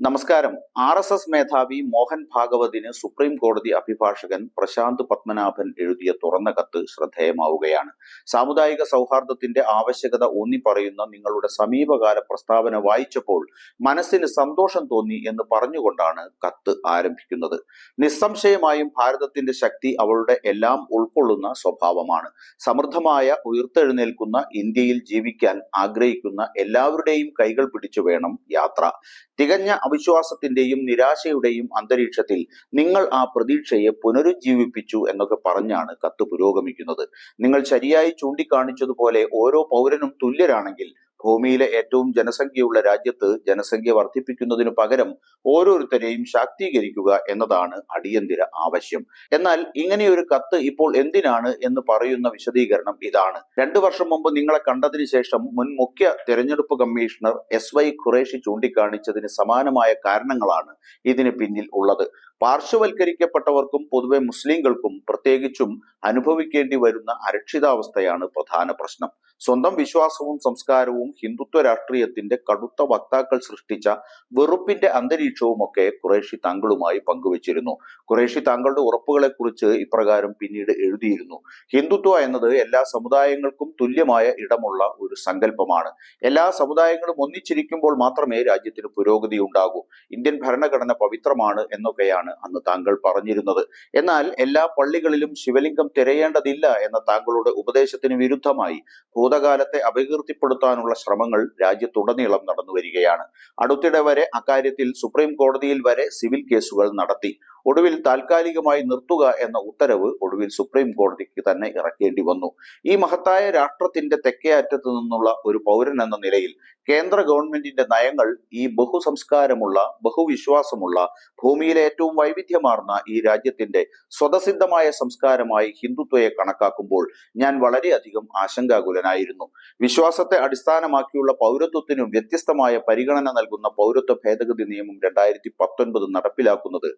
നമസ്കാരം. RSS മേധാവി Mohan ഭാഗവതിന് supreme കോടതി അഭിഭാഷകൻ പ്രശാന്ത് പത്മനാഭൻ എഴുതിയ തുറന്ന കത്ത് ശ്രദ്ധേയമാവുകയാണ്. സാമുദായിക സൗഹാർദ്ദത്തിന്റെ ആവശ്യകത ഊന്നിപ്പറയുന്ന നിങ്ങളുടെ സമീപകാല പ്രസ്താവന വായിച്ചപ്പോൾ മനസ്സിന് സന്തോഷം തോന്നി എന്ന് പറഞ്ഞുകൊണ്ടാണ് കത്ത് ആരംഭിക്കുന്നത്. നിസ്സംശയമായും ഭാരതത്തിന്റെ ശക്തി അവളുടെ എല്ലാം ഉൾക്കൊള്ളുന്ന സ്വഭാവമാണ്. സമൃദ്ധമായ ഉയർത്തെഴുന്നേൽക്കുന്ന ഇന്ത്യയിൽ ജീവിക്കാൻ ആഗ്രഹിക്കുന്ന എല്ലാവരുടെയും കൈകൾ പിടിച്ചു വേണം യാത്ര. തികഞ്ഞ അവിശ്വാസത്തിന്റെയും നിരാശയുടെയും അന്തരീക്ഷത്തിൽ നിങ്ങൾ ആ പ്രതീക്ഷയെ പുനരുജ്ജീവിപ്പിച്ചു എന്നൊക്കെ പറഞ്ഞാണ് കത്ത് പുരോഗമിക്കുന്നത്. നിങ്ങൾ ശരിയായി ചൂണ്ടിക്കാണിച്ചതുപോലെ ഓരോ പൗരനും തുല്യരാണെങ്കിൽ ഭൂമിയിലെ ഏറ്റവും ജനസംഖ്യയുള്ള രാജ്യത്ത് ജനസംഖ്യ വർദ്ധിപ്പിക്കുന്നതിനു പകരം ഓരോരുത്തരെയും ശാക്തീകരിക്കുക എന്നതാണ് അടിയന്തര ആവശ്യം. എന്നാൽ ഇങ്ങനെയൊരു കത്ത് ഇപ്പോൾ എന്തിനാണ് എന്ന് പറയുന്ന വിശദീകരണം ഇതാണ്. 2 വർഷം മുമ്പ് നിങ്ങളെ കണ്ടതിന് ശേഷം മുൻ മുഖ്യ തെരഞ്ഞെടുപ്പ് കമ്മീഷണർ SY ഖുറേഷി ചൂണ്ടിക്കാണിച്ചതിന് സമാനമായ കാരണങ്ങളാണ് ഇതിന് പിന്നിൽ ഉള്ളത്. പാർശ്വവൽക്കരിക്കപ്പെട്ടവർക്കും പൊതുവെ മുസ്ലിങ്ങൾക്കും പ്രത്യേകിച്ചും അനുഭവിക്കേണ്ടി വരുന്ന അരക്ഷിതാവസ്ഥയാണ് പ്രധാന പ്രശ്നം. സ്വന്തം വിശ്വാസവും സംസ്കാരവും ഹിന്ദുത്വ രാഷ്ട്രീയത്തിന്റെ കടുത്ത വക്താക്കൾ സൃഷ്ടിച്ച വെറുപ്പിന്റെ അന്തരീക്ഷവുമൊക്കെ ഖുറേഷി താങ്കളുമായി പങ്കുവച്ചിരുന്നു. ഖുറേഷി താങ്കളുടെ ഉറപ്പുകളെ കുറിച്ച് ഇപ്രകാരം പിന്നീട് എഴുതിയിരുന്നു: ഹിന്ദുത്വ എന്നത് എല്ലാ സമുദായങ്ങൾക്കും തുല്യമായ ഇടമുള്ള ഒരു സങ്കല്പമാണ്. എല്ലാ സമുദായങ്ങളും ഒന്നിച്ചിരിക്കുമ്പോൾ മാത്രമേ രാജ്യത്തിന് പുരോഗതി ഉണ്ടാകൂ. ഇന്ത്യൻ ഭരണഘടന പവിത്രമാണ് എന്നൊക്കെയാണ് അന്ന് താങ്കൾ പറഞ്ഞിരുന്നത്. എന്നാൽ എല്ലാ പള്ളികളിലും ശിവലിംഗം തിരയേണ്ടതില്ല എന്ന താങ്കളുടെ ഉപദേശത്തിന് വിരുദ്ധമായി ഭൂതകാലത്തെ അപകീർത്തിപ്പെടുത്താനുള്ള ശ്രമങ്ങൾ രാജ്യത്തുടനീളം നടന്നു വരികയാണ്. അടുത്തിടെ വരെ അക്കാര്യത്തിൽ സുപ്രീം കോടതിയിൽ വരെ സിവിൽ കേസുകൾ നടത്തി. ഒടുവിൽ താൽക്കാലികമായി നിർത്തുക എന്ന ഉത്തരവ് ഒടുവിൽ സുപ്രീം കോടതിക്ക് തന്നെ ഇറക്കേണ്ടി വന്നു. ഈ മഹത്തായ രാഷ്ട്രത്തിന്റെ തെക്കേ അറ്റത്ത് നിന്നുള്ള ഒരു പൗരൻ എന്ന നിലയിൽ കേന്ദ്ര ഗവൺമെന്റിന്റെ നയങ്ങൾ ഈ ബഹുസംസ്കാരമുള്ള ബഹുവിശ്വാസമുള്ള ഭൂമിയിലെ ഏറ്റവും വൈവിധ്യമാർന്ന ഈ രാജ്യത്തിന്റെ സ്വതസിദ്ധമായ സംസ്കാരമായി ഹിന്ദുത്വയെ കണക്കാക്കുമ്പോൾ ഞാൻ വളരെയധികം ആശങ്കാകുലനായിരുന്നു. വിശ്വാസത്തെ അടിസ്ഥാനമാക്കിയുള്ള പൗരത്വത്തിനും വ്യത്യസ്തമായ പരിഗണന നൽകുന്ന പൗരത്വ ഭേദഗതി നിയമം 2019 നടപ്പിലാക്കുന്നത്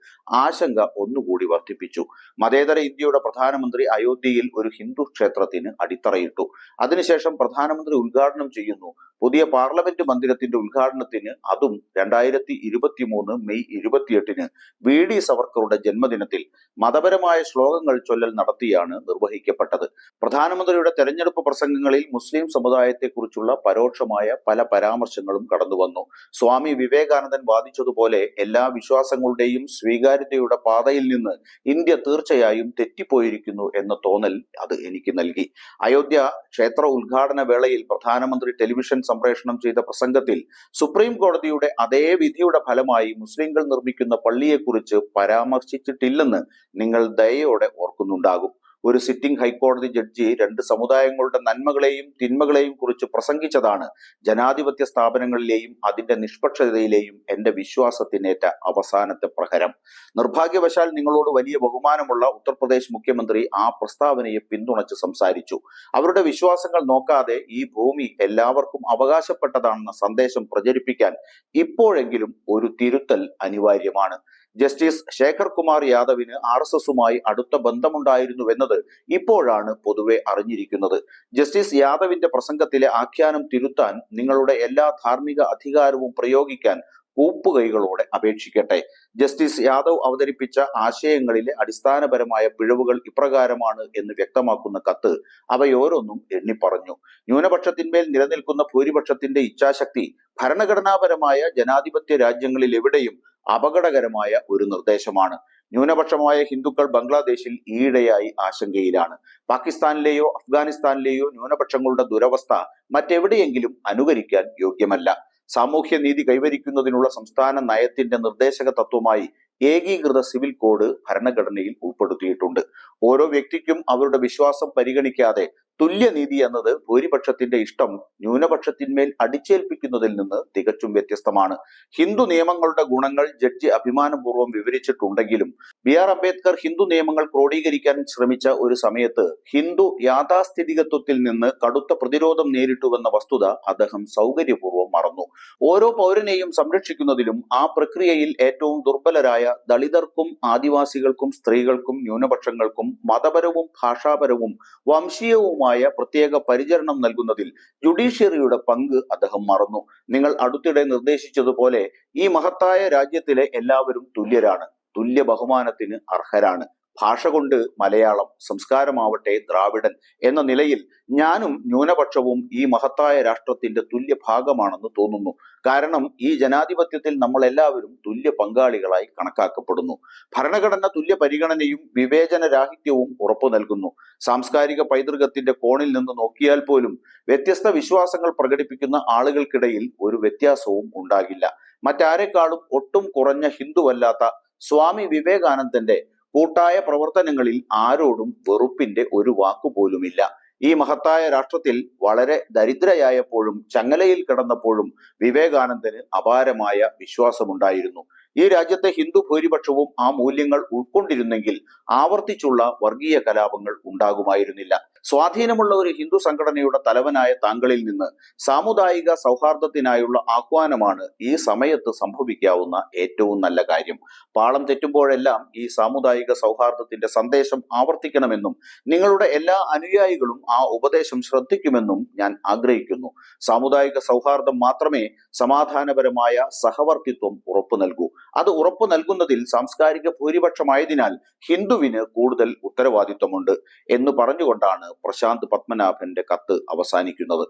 ആശങ്ക ഒന്നുകൂടി വർദ്ധിപ്പിച്ചു. മതേതര ഇന്ത്യയുടെ പ്രധാനമന്ത്രി അയോധ്യയിൽ ഒരു ഹിന്ദു ക്ഷേത്രത്തിന് അടിത്തറയിട്ടു. അതിനുശേഷം പ്രധാനമന്ത്രി ഉദ്ഘാടനം ചെയ്യുന്നു. പുതിയ പാർലമെന്റ് മന്ദിരത്തിന്റെ ഉദ്ഘാടനത്തിന്, അതും 2023 മെയ് 28-ന് VD സവർക്കറുടെ ജന്മദിനത്തിൽ മതപരമായ ശ്ലോകങ്ങൾ ചൊല്ലൽ നടത്തിയാണ് നിർവഹിക്കപ്പെട്ടത്. പ്രധാനമന്ത്രിയുടെ തെരഞ്ഞെടുപ്പ് പ്രസംഗങ്ങളിൽ മുസ്ലിം സമുദായത്തെക്കുറിച്ചുള്ള പരോക്ഷമായ പല പരാമർശങ്ങളും കടന്നുവന്നു. സ്വാമി വിവേകാനന്ദൻ വാദിച്ചതുപോലെ എല്ലാ വിശ്വാസങ്ങളുടെയും സ്വീകാര്യതയുടെ പാതയിൽ നിന്ന് ഇന്ത്യ തീർച്ചയായും തെറ്റിപ്പോയിരിക്കുന്നു എന്ന തോന്നൽ അത് എനിക്ക് നൽകി. അയോധ്യ ക്ഷേത്ര ഉദ്ഘാടന വേളയിൽ പ്രധാനമന്ത്രി ടെലിവിഷൻ സംപ്രേഷണം ചെയ്ത പ്രസംഗത്തിൽ സുപ്രീം കോടതിയുടെ അതേ വിധിയുടെ ഫലമായി മുസ്ലിങ്ങൾ നിർമ്മിക്കുന്ന പള്ളിയെക്കുറിച്ച് പരാമർശിച്ചിട്ടില്ലെന്ന് നിങ്ങൾ ദയയോടെ ഓർക്കുന്നുണ്ടാകും. ഒരു സിറ്റിംഗ് ഹൈക്കോടതി ജഡ്ജി 2 സമുദായങ്ങളുടെ നന്മകളെയും തിന്മകളെയും കുറിച്ച് പ്രസംഗിച്ചതാണ് ജനാധിപത്യ സ്ഥാപനങ്ങളിലെയും അതിന്റെ നിഷ്പക്ഷതയിലെയും എന്റെ വിശ്വാസത്തിനേറ്റ അവസാനത്തെ പ്രഹരം. നിർഭാഗ്യവശാൽ നിങ്ങളോട് വലിയ ബഹുമാനമുള്ള ഉത്തർപ്രദേശ് മുഖ്യമന്ത്രി ആ പ്രസ്താവനയെ പിന്തുണച്ച് സംസാരിച്ചു. അവരുടെ വിശ്വാസങ്ങൾ നോക്കാതെ ഈ ഭൂമി എല്ലാവർക്കും അവകാശപ്പെട്ടതാണെന്ന സന്ദേശം പ്രചരിപ്പിക്കാൻ ഇപ്പോഴെങ്കിലും ഒരു തിരുത്തൽ അനിവാര്യമാണ്. ജസ്റ്റിസ് ശേഖർ കുമാർ യാദവിന് RSSുമായി അടുത്ത ബന്ധമുണ്ടായിരുന്നുവെന്നത് ഇപ്പോഴാണ് പൊതുവെ അറിഞ്ഞിരിക്കുന്നത്. ജസ്റ്റിസ് യാദവിന്റെ പ്രസംഗത്തിലെ ആഖ്യാനം തിരുത്താൻ നിങ്ങളുടെ എല്ലാ ധാർമ്മിക അധികാരവും പ്രയോഗിക്കാൻ കൂപ്പുകൈകളോടെ അപേക്ഷിക്കട്ടെ. ജസ്റ്റിസ് യാദവ് അവതരിപ്പിച്ച ആശയങ്ങളിലെ അടിസ്ഥാനപരമായ പിഴവുകൾ ഇപ്രകാരമാണ് എന്ന് വ്യക്തമാക്കുന്ന കത്ത് അവയോരോന്നും എണ്ണിപ്പറഞ്ഞു. ന്യൂനപക്ഷത്തിന്മേൽ നിലനിൽക്കുന്ന ഭൂരിപക്ഷത്തിന്റെ ഇച്ഛാശക്തി ഭരണഘടനാപരമായ ജനാധിപത്യ രാജ്യങ്ങളിൽ എവിടെയും അപകടകരമായ ഒരു നിർദ്ദേശമാണ്. ന്യൂനപക്ഷമായ ഹിന്ദുക്കൾ ബംഗ്ലാദേശിൽ ഈയിടെയായി ആശങ്കയിലാണ്. പാകിസ്ഥാനിലെയോ അഫ്ഗാനിസ്ഥാനിലെയോ ന്യൂനപക്ഷങ്ങളുടെ ദുരവസ്ഥ മറ്റെവിടെയെങ്കിലും അനുകരിക്കാൻ യോഗ്യമല്ല. സാമൂഹ്യ നീതി കൈവരിക്കുന്നതിനുള്ള സംസ്ഥാന നയത്തിന്റെ നിർദ്ദേശക തത്വമായി ഏകീകൃത സിവിൽ കോഡ് ഭരണഘടനയിൽ ഉൾപ്പെടുത്തിയിട്ടുണ്ട്. ഓരോ വ്യക്തിക്കും അവരുടെ വിശ്വാസം പരിഗണിക്കാതെ തുല്യനീതി എന്നത് ഭൂരിപക്ഷത്തിന്റെ ഇഷ്ടം ന്യൂനപക്ഷത്തിന്മേൽ അടിച്ചേൽപ്പിക്കുന്നതിൽ നിന്ന് തികച്ചും വ്യത്യസ്തമാണ്. ഹിന്ദു നിയമങ്ങളുടെ ഗുണങ്ങൾ ജഡ്ജി അഭിമാനപൂർവ്വം വിവരിച്ചിട്ടുണ്ടെങ്കിലും BR അംബേദ്കർ ഹിന്ദു നിയമങ്ങൾ ക്രോഡീകരിക്കാൻ ശ്രമിച്ച ഒരു സമയത്ത് ഹിന്ദു യാഥാസ്ഥിതികത്വത്തിൽ നിന്ന് കടുത്ത പ്രതിരോധം നേരിട്ടുവെന്ന വസ്തുത അദ്ദേഹം സൗകര്യപൂർവ്വം മറന്നു. ഓരോ പൗരനെയും സംരക്ഷിക്കുന്നതിലും ആ പ്രക്രിയയിൽ ഏറ്റവും ദുർബലരായ ദളിതർക്കും ആദിവാസികൾക്കും സ്ത്രീകൾക്കും ന്യൂനപക്ഷങ്ങൾക്കും മതപരവും ഭാഷാപരവും വംശീയവുമായ ആവശ്യമായ പ്രത്യേക പരിചരണം നൽകുന്നതിൽ ജുഡീഷ്യറിയുടെ പങ്ക് അദ്ദേഹം മറന്നു. നിങ്ങൾ അടുത്തിടെ നിർദ്ദേശിച്ചതുപോലെ ഈ മഹത്തായ രാജ്യത്തിലെ എല്ലാവരും തുല്യരാണ്, തുല്യ ബഹുമാനത്തിന് അർഹരാണ്. ഭാഷ കൊണ്ട് മലയാളം, സംസ്കാരമാവട്ടെ ദ്രാവിഡൻ എന്ന നിലയിൽ ഞാനും ന്യൂനപക്ഷവും ഈ മഹത്തായ രാഷ്ട്രത്തിന്റെ തുല്യ ഭാഗമാണെന്ന് തോന്നുന്നു. കാരണം ഈ ജനാധിപത്യത്തിൽ നമ്മൾ എല്ലാവരും തുല്യ പങ്കാളികളായി കണക്കാക്കപ്പെടുന്നു. ഭരണഘടന തുല്യ പരിഗണനയും വിവേചന രാഹിത്യവും ഉറപ്പു നൽകുന്നു. സാംസ്കാരിക പൈതൃകത്തിന്റെ കോണിൽ നിന്ന് നോക്കിയാൽ പോലും വ്യത്യസ്ത വിശ്വാസങ്ങൾ പ്രകടിപ്പിക്കുന്ന ആളുകൾക്കിടയിൽ ഒരു വ്യത്യാസവും ഉണ്ടാകില്ല. മറ്റാരെക്കാളും ഒട്ടും കുറഞ്ഞ ഹിന്ദുവല്ലാത്ത സ്വാമി വിവേകാനന്ദന്റെ കൂട്ടായ പ്രവർത്തനങ്ങളിൽ ആരോടും വെറുപ്പിന്റെ ഒരു വാക്കുപോലുമില്ല. ഈ മഹത്തായ രാഷ്ട്രത്തിൽ വളരെ ദരിദ്രയായപ്പോഴും ചങ്ങലയിൽ കിടന്നപ്പോഴും വിവേകാനന്ദന് അപാരമായ വിശ്വാസമുണ്ടായിരുന്നു. ഈ രാജ്യത്തെ ഹിന്ദു ഭൂരിപക്ഷവും ആ മൂല്യങ്ങൾ ഉൾക്കൊണ്ടിരുന്നെങ്കിൽ ആവർത്തിച്ചുള്ള വർഗീയ കലാപങ്ങൾ ഉണ്ടാകുമായിരുന്നില്ല. സ്വാധീനമുള്ള ഒരു ഹിന്ദു സംഘടനയുടെ തലവനായ താങ്കളിൽ നിന്ന് സാമുദായിക സൗഹാർദ്ദത്തിനായുള്ള ആഹ്വാനമാണ് ഈ സമയത്ത് സംഭവിക്കാവുന്ന ഏറ്റവും നല്ല കാര്യം. പാളം തെറ്റുമ്പോഴെല്ലാം ഈ സാമുദായിക സൗഹാർദ്ദത്തിന്റെ സന്ദേശം ആവർത്തിക്കണമെന്നും നിങ്ങളുടെ എല്ലാ അനുയായികളും ആ ഉപദേശം ശ്രദ്ധിക്കുമെന്നും ഞാൻ ആഗ്രഹിക്കുന്നു. സാമുദായിക സൗഹാർദ്ദം മാത്രമേ സമാധാനപരമായ സഹവർത്തിത്വം ഉറപ്പു നൽകൂ. അത് ഉറപ്പു നൽകുന്നതിൽ സാംസ്കാരിക ഭൂരിപക്ഷമായതിനാൽ ഹിന്ദുവിന് കൂടുതൽ ഉത്തരവാദിത്വമുണ്ട് എന്ന് പറഞ്ഞുകൊണ്ടാണ് പ്രശാന്ത് പത്മനാഭന്റെ കത്ത് അവസാനിക്കുന്നത്.